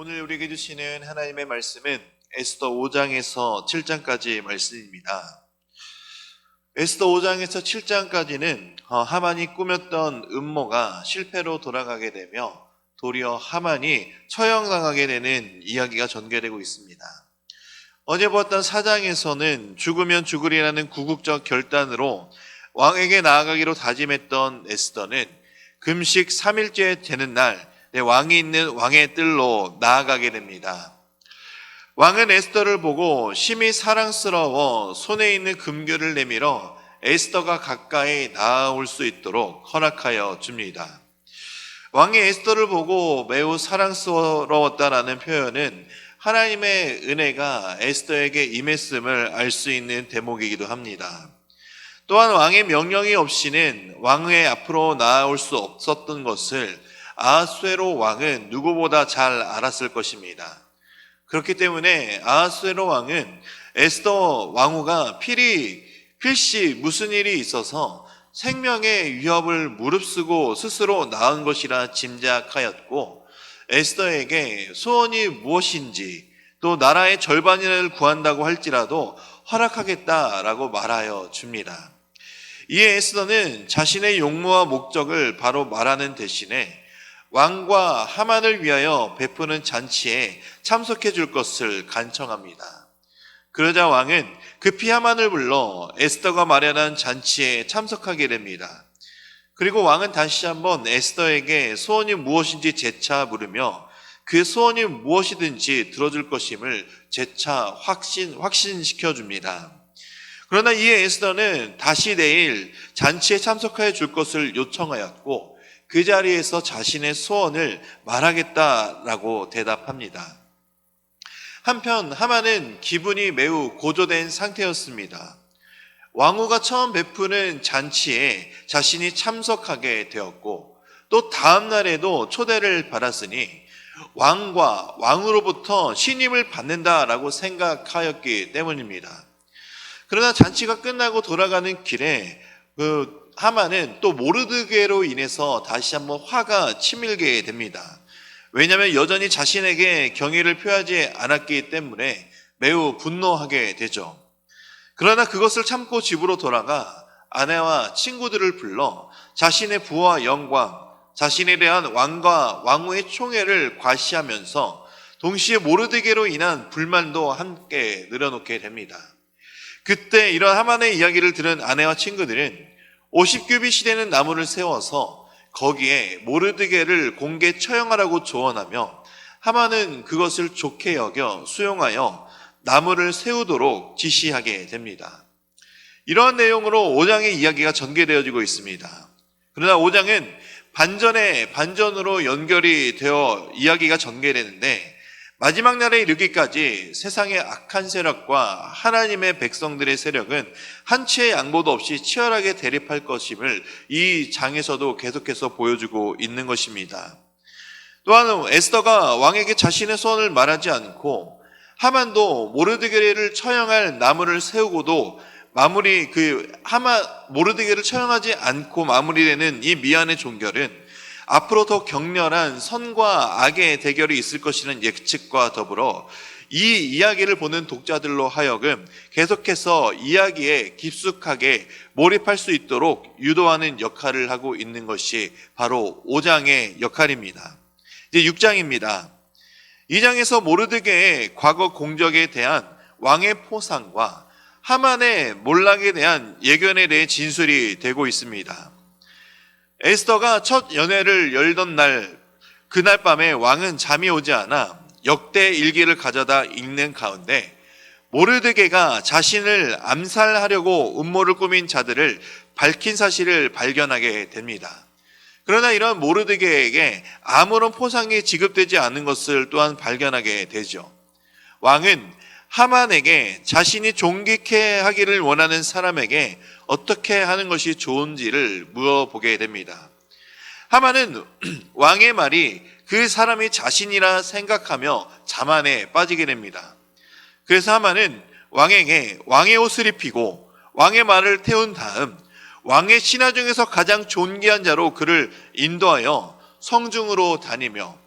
오늘 우리에게 주시는 하나님의 말씀은 에스더 5장에서 7장까지의 말씀입니다. 에스더 5장에서 7장까지는 하만이 꾸몄던 음모가 실패로 돌아가게 되며 도리어 하만이 처형당하게 되는 이야기가 전개되고 있습니다. 어제 보았던 4장에서는 죽으면 죽으리라는 궁극적 결단으로 왕에게 나아가기로 다짐했던 에스더는 금식 3일째 되는 날 왕이 있는 왕의 뜰로 나아가게 됩니다. 왕은 에스더를 보고 심히 사랑스러워 손에 있는 금규를 내밀어 에스더가 가까이 나아올 수 있도록 허락하여 줍니다. 왕이 에스더를 보고 매우 사랑스러웠다라는 표현은 하나님의 은혜가 에스더에게 임했음을 알 수 있는 대목이기도 합니다. 또한 왕의 명령이 없이는 왕의 앞으로 나아올 수 없었던 것을 아하수에로 왕은 누구보다 잘 알았을 것입니다. 그렇기 때문에 아하수에로 왕은 에스더 왕후가 필시 무슨 일이 있어서 생명의 위협을 무릅쓰고 스스로 나은 것이라 짐작하였고, 에스더에게 소원이 무엇인지 또 나라의 절반을 구한다고 할지라도 허락하겠다라고 말하여 줍니다. 이에 에스더는 자신의 용무와 목적을 바로 말하는 대신에 왕과 하만을 위하여 베푸는 잔치에 참석해 줄 것을 간청합니다. 그러자 왕은 급히 하만을 불러 에스더가 마련한 잔치에 참석하게 됩니다. 그리고 왕은 다시 한번 에스더에게 소원이 무엇인지 재차 물으며 그 소원이 무엇이든지 들어줄 것임을 재차 확신시켜 줍니다. 그러나 이에 에스더는 다시 내일 잔치에 참석하여 줄 것을 요청하였고, 그 자리에서 자신의 소원을 말하겠다라고 대답합니다. 한편 하만은 기분이 매우 고조된 상태였습니다. 왕후가 처음 베푸는 잔치에 자신이 참석하게 되었고, 또 다음 날에도 초대를 받았으니 왕과 왕으로부터 신임을 받는다라고 생각하였기 때문입니다. 그러나 잔치가 끝나고 돌아가는 길에 하만은 또 모르드게로 인해서 다시 한번 화가 치밀게 됩니다. 왜냐하면 여전히 자신에게 경의를 표하지 않았기 때문에 매우 분노하게 되죠. 그러나 그것을 참고 집으로 돌아가 아내와 친구들을 불러 자신의 부와 영광, 자신에 대한 왕과 왕후의 총애를 과시하면서 동시에 모르드게로 인한 불만도 함께 늘어놓게 됩니다. 그때 이런 하만의 이야기를 들은 아내와 친구들은 50규빗이 되는 나무를 세워서 거기에 모르드게를 공개 처형하라고 조언하며, 하만은 그것을 좋게 여겨 수용하여 나무를 세우도록 지시하게 됩니다. 이러한 내용으로 5장의 이야기가 전개되어지고 있습니다. 그러나 5장은 반전에 반전으로 연결이 되어 이야기가 전개되는데, 마지막 날에 이르기까지 세상의 악한 세력과 하나님의 백성들의 세력은 한치의 양보도 없이 치열하게 대립할 것임을 이 장에서도 계속해서 보여주고 있는 것입니다. 또한 에스더가 왕에게 자신의 소원을 말하지 않고, 하만도 모르드게를 처형할 나무를 세우고도 모르드게를 처형하지 않고 마무리되는 이 미안의 종결은 앞으로 더 격렬한 선과 악의 대결이 있을 것이라는 예측과 더불어 이 이야기를 보는 독자들로 하여금 계속해서 이야기에 깊숙하게 몰입할 수 있도록 유도하는 역할을 하고 있는 것이 바로 5장의 역할입니다. 이제 6장입니다. 2장에서 모르드게의 과거 공적에 대한 왕의 포상과 하만의 몰락에 대한 예견에 대해 진술이 되고 있습니다. 에스더가 첫 연회를 열던 그날 밤에 왕은 잠이 오지 않아 역대 일기를 가져다 읽는 가운데 모르드게가 자신을 암살하려고 음모를 꾸민 자들을 밝힌 사실을 발견하게 됩니다. 그러나 이런 모르드게에게 아무런 포상이 지급되지 않은 것을 또한 발견하게 되죠. 왕은 하만에게 자신이 존귀케 하기를 원하는 사람에게 어떻게 하는 것이 좋은지를 물어보게 됩니다. 하만은 왕의 말이 그 사람이 자신이라 생각하며 자만에 빠지게 됩니다. 그래서 하만은 왕에게 왕의 옷을 입히고 왕의 말을 태운 다음 왕의 신하 중에서 가장 존귀한 자로 그를 인도하여 성중으로 다니며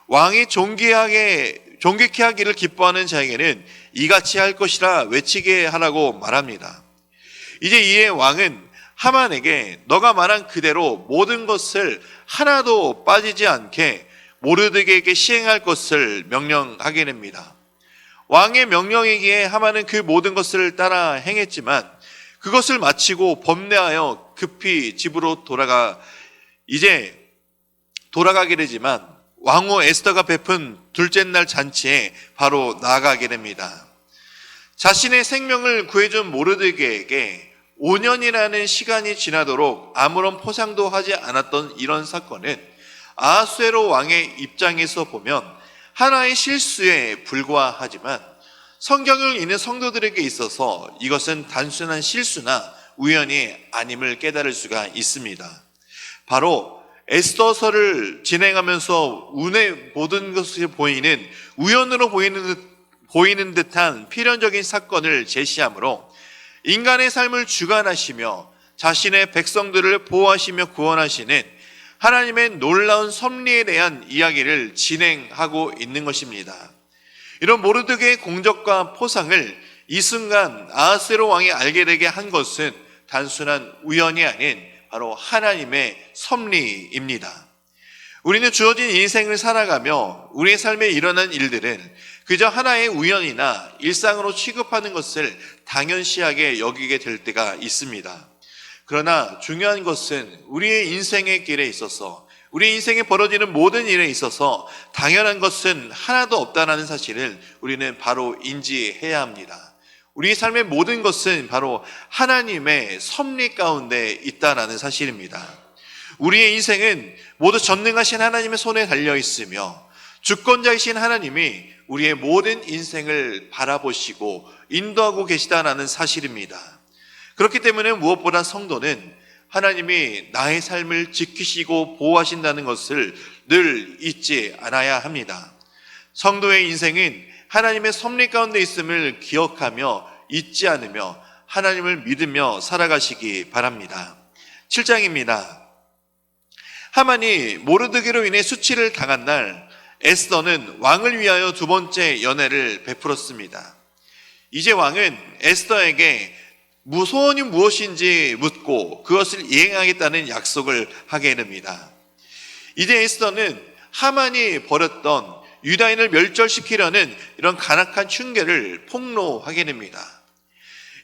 왕이 존귀케 하기를 기뻐하는 자에게는 이같이 할 것이라 외치게 하라고 말합니다. 이제 이에 왕은 하만에게 너가 말한 그대로 모든 것을 하나도 빠지지 않게 모르드게에게 시행할 것을 명령하게 됩니다. 왕의 명령이기에 하만은 그 모든 것을 따라 행했지만 그것을 마치고 범례하여 급히 집으로 돌아가게 되지만 왕후 에스더가 베푼 둘째 날 잔치에 바로 나아가게 됩니다. 자신의 생명을 구해준 모르드게에게 5년이라는 시간이 지나도록 아무런 포상도 하지 않았던 이런 사건은 아하수에로 왕의 입장에서 보면 하나의 실수에 불과하지만 성경을 읽는 성도들에게 있어서 이것은 단순한 실수나 우연이 아님을 깨달을 수가 있습니다. 바로 에스더서를 진행하면서 운의 모든 것이 보이는 우연으로 보이는 듯한 필연적인 사건을 제시하므로 인간의 삶을 주관하시며 자신의 백성들을 보호하시며 구원하시는 하나님의 놀라운 섭리에 대한 이야기를 진행하고 있는 것입니다. 이런 모르드게의 공적과 포상을 이 순간 아하스웨로 왕이 알게 되게 한 것은 단순한 우연이 아닌 바로 하나님의 섭리입니다. 우리는 주어진 인생을 살아가며 우리의 삶에 일어난 일들은 그저 하나의 우연이나 일상으로 취급하는 것을 당연시하게 여기게 될 때가 있습니다. 그러나 중요한 것은 우리의 인생의 길에 있어서 우리 인생에 벌어지는 모든 일에 있어서 당연한 것은 하나도 없다는 사실을 우리는 바로 인지해야 합니다. 우리 삶의 모든 것은 바로 하나님의 섭리 가운데 있다는 사실입니다. 우리의 인생은 모두 전능하신 하나님의 손에 달려 있으며 주권자이신 하나님이 우리의 모든 인생을 바라보시고 인도하고 계시다는 사실입니다. 그렇기 때문에 무엇보다 성도는 하나님이 나의 삶을 지키시고 보호하신다는 것을 늘 잊지 않아야 합니다. 성도의 인생은 하나님의 섭리 가운데 있음을 기억하며 잊지 않으며 하나님을 믿으며 살아가시기 바랍니다. 7장입니다. 하만이 모르드게로 인해 수치를 당한 날 에스더는 왕을 위하여 두 번째 연회를 베풀었습니다. 이제 왕은 에스더에게 소원이 무엇인지 묻고 그것을 이행하겠다는 약속을 하게 됩니다. 이제 에스더는 하만이 벌였던 유다인을 멸절시키려는 이런 간악한 흉계를 폭로하게 됩니다.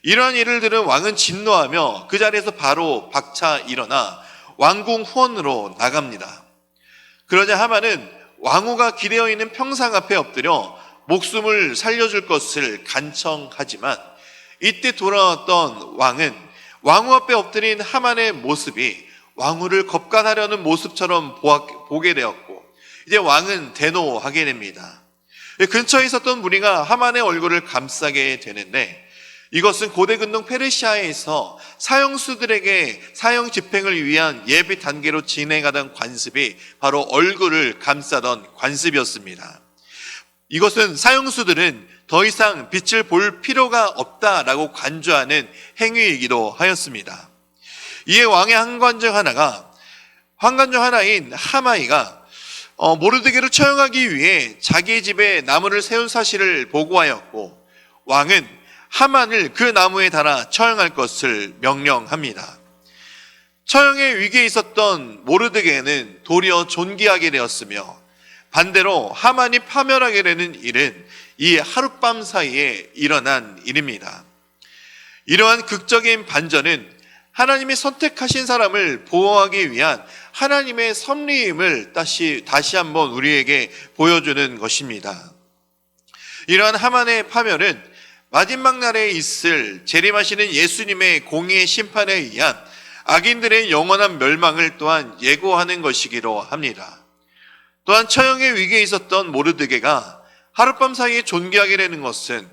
이러한 일을 들은 왕은 진노하며 그 자리에서 바로 박차 일어나 왕궁 후원으로 나갑니다. 그러자 하만은 왕후가 기대어 있는 평상 앞에 엎드려 목숨을 살려줄 것을 간청하지만 이때 돌아왔던 왕은 왕후 앞에 엎드린 하만의 모습이 왕후를 겁간하려는 모습처럼 보게 되었고 이제 왕은 대노하게 됩니다. 근처에 있었던 무리가 하만의 얼굴을 감싸게 되는데 이것은 고대 근동 페르시아에서 사형수들에게 사형 집행을 위한 예비 단계로 진행하던 관습이 바로 얼굴을 감싸던 관습이었습니다. 이것은 사형수들은 더 이상 빛을 볼 필요가 없다라고 간주하는 행위이기도 하였습니다. 이에 왕의 환관 중 하나인 하마이가 모르드게를 처형하기 위해 자기 집에 나무를 세운 사실을 보고하였고 왕은 하만을 그 나무에 달아 처형할 것을 명령합니다. 처형의 위기에 있었던 모르드게는 도리어 존귀하게 되었으며 반대로 하만이 파멸하게 되는 일은 이 하룻밤 사이에 일어난 일입니다. 이러한 극적인 반전은 하나님이 선택하신 사람을 보호하기 위한 하나님의 섭리임을 다시 한번 우리에게 보여주는 것입니다. 이러한 하만의 파멸은 마지막 날에 있을 재림하시는 예수님의 공의의 심판에 의한 악인들의 영원한 멸망을 또한 예고하는 것이기도 합니다. 또한 처형의 위기에 있었던 모르드게가 하룻밤 사이에 존귀하게 되는 것은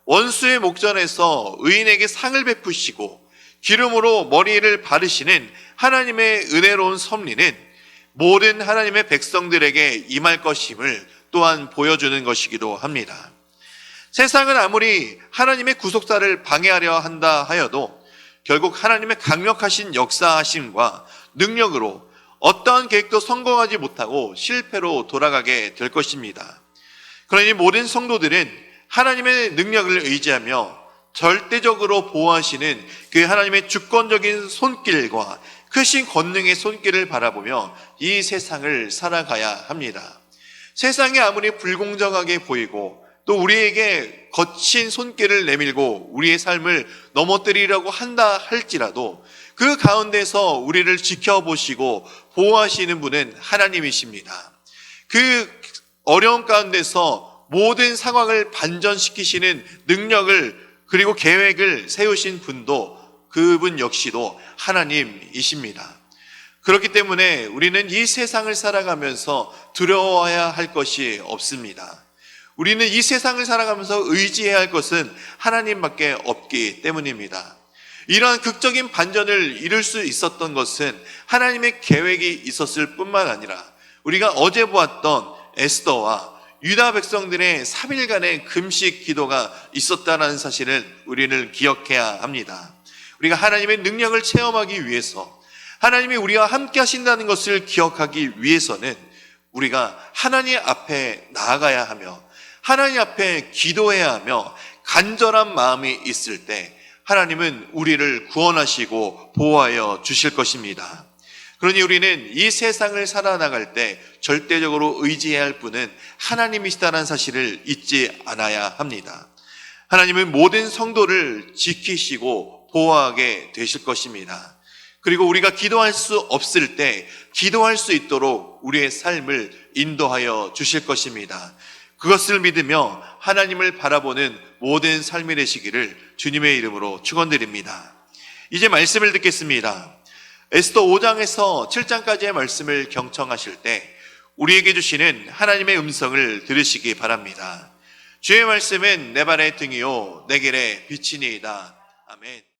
원수의 목전에서 의인에게 상을 베푸시고 기름으로 머리를 바르시는 하나님의 은혜로운 섭리는 모든 하나님의 백성들에게 임할 것임을 또한 보여주는 것이기도 합니다. 세상은 아무리 하나님의 구속사를 방해하려 한다 하여도 결국 하나님의 강력하신 역사하심과 능력으로 어떠한 계획도 성공하지 못하고 실패로 돌아가게 될 것입니다. 그러니 모든 성도들은 하나님의 능력을 의지하며 절대적으로 보호하시는 그 하나님의 주권적인 손길과 크신 권능의 손길을 바라보며 이 세상을 살아가야 합니다. 세상이 아무리 불공정하게 보이고 또 우리에게 거친 손길을 내밀고 우리의 삶을 넘어뜨리려고 한다 할지라도 그 가운데서 우리를 지켜보시고 보호하시는 분은 하나님이십니다. 그 어려운 가운데서 모든 상황을 반전시키시는 능력을 그리고 계획을 세우신 분도 그분 역시도 하나님이십니다. 그렇기 때문에 우리는 이 세상을 살아가면서 두려워해야 할 것이 없습니다. 우리는 이 세상을 살아가면서 의지해야 할 것은 하나님밖에 없기 때문입니다. 이러한 극적인 반전을 이룰 수 있었던 것은 하나님의 계획이 있었을 뿐만 아니라 우리가 어제 보았던 에스더와 유다 백성들의 3일간의 금식 기도가 있었다는 사실을 우리는 기억해야 합니다. 우리가 하나님의 능력을 체험하기 위해서 하나님이 우리와 함께 하신다는 것을 기억하기 위해서는 우리가 하나님 앞에 나아가야 하며 하나님 앞에 기도해야 하며 간절한 마음이 있을 때 하나님은 우리를 구원하시고 보호하여 주실 것입니다. 그러니 우리는 이 세상을 살아나갈 때 절대적으로 의지해야 할 분은 하나님이시다는 사실을 잊지 않아야 합니다. 하나님은 모든 성도를 지키시고 보호하게 되실 것입니다. 그리고 우리가 기도할 수 없을 때 기도할 수 있도록 우리의 삶을 인도하여 주실 것입니다. 그것을 믿으며 하나님을 바라보는 모든 삶이 되시기를 주님의 이름으로 축원드립니다. 이제 말씀을 듣겠습니다. 에스더 5장에서 7장까지의 말씀을 경청하실 때 우리에게 주시는 하나님의 음성을 들으시기 바랍니다. 주의 말씀은 내 발의 등이요 내 길의 빛이니이다. 아멘.